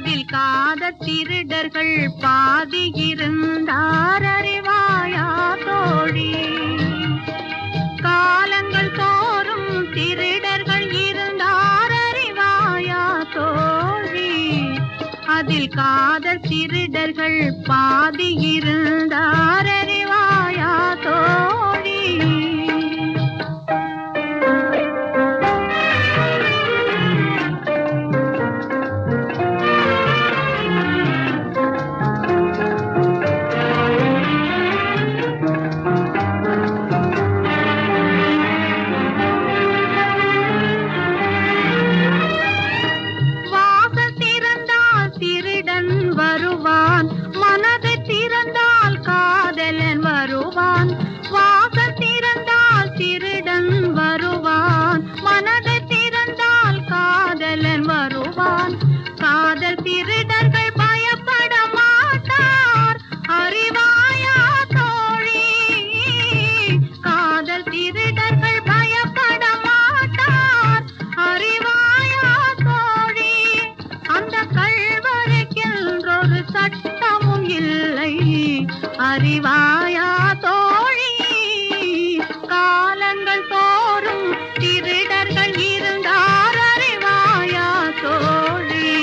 அதில் காதல் திருடர்கள் பாதி இருந்தார் அறிவாயா தோழி. காலங்கள் தோறும் திருடர்கள் இருந்தார் அறிவாயா தோழி. அதில் காதல் திருடர்கள் பாதி இருந்தார் அறிவாயா தோழி. திருடன் வருவான் மனதை திறந்தால் காதலன் வருவான். வாசல் திறந்தால் திருடன் வருவான் மனதை திறந்தால் காதலன் வருவான். காதல் திருடர்கள் பயப்பட மாட்டார் அறிவாயா தோழி. காதல் திருடர்கள் பயப்பட மாட்டார் அறிவாயா தோழி. அந்த கள்வருக்கென்றொரு சட்டமும் இல்லை அறிவாயா தோழி. காலங்கள் தோறும் திருடர்கள் இருந்தார் அறிவாயா தோழி.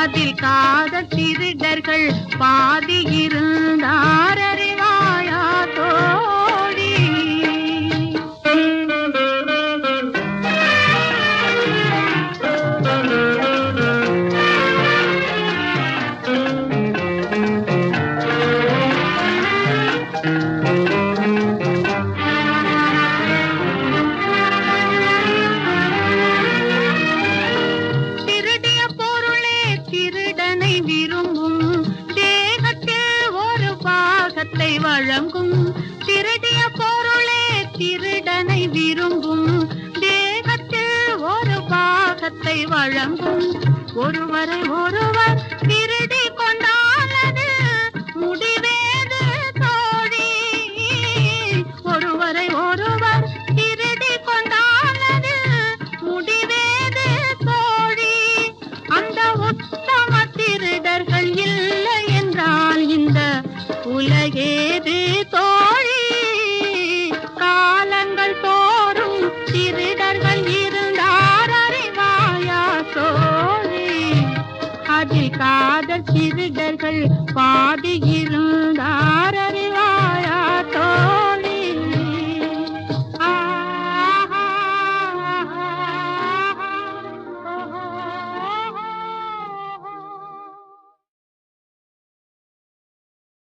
அதில் காதல் திருடர்கள் பாதி இருந்தார் அறிவாயா தோழி. திருடிய பொருளே திருடனை விரும்பும் தேகத்தில் ஒரு பாகத்தை வழங்கும். திருடிய பொருளே திருடனை விரும்பும் தேகத்தில் ஒரு பாகத்தை வழங்கும். ஒருவரை ஒருவர் திருடி கொண்டாலது முடிவேது தோழி. ஒருவரை ஒருவர் திருடி கொண்டாலது முடிவேது தோழி. அந்த உத்தம திருடர்கள் இல்லை என்றால் இந்த உலகேது தோழி. காலங்கள் தோறும் திருடர்கள் இருந்தார் அறிவாயா தோழி. அதில் காதல் திருடர்கள் பாதி இருந்தார் அறிவாயா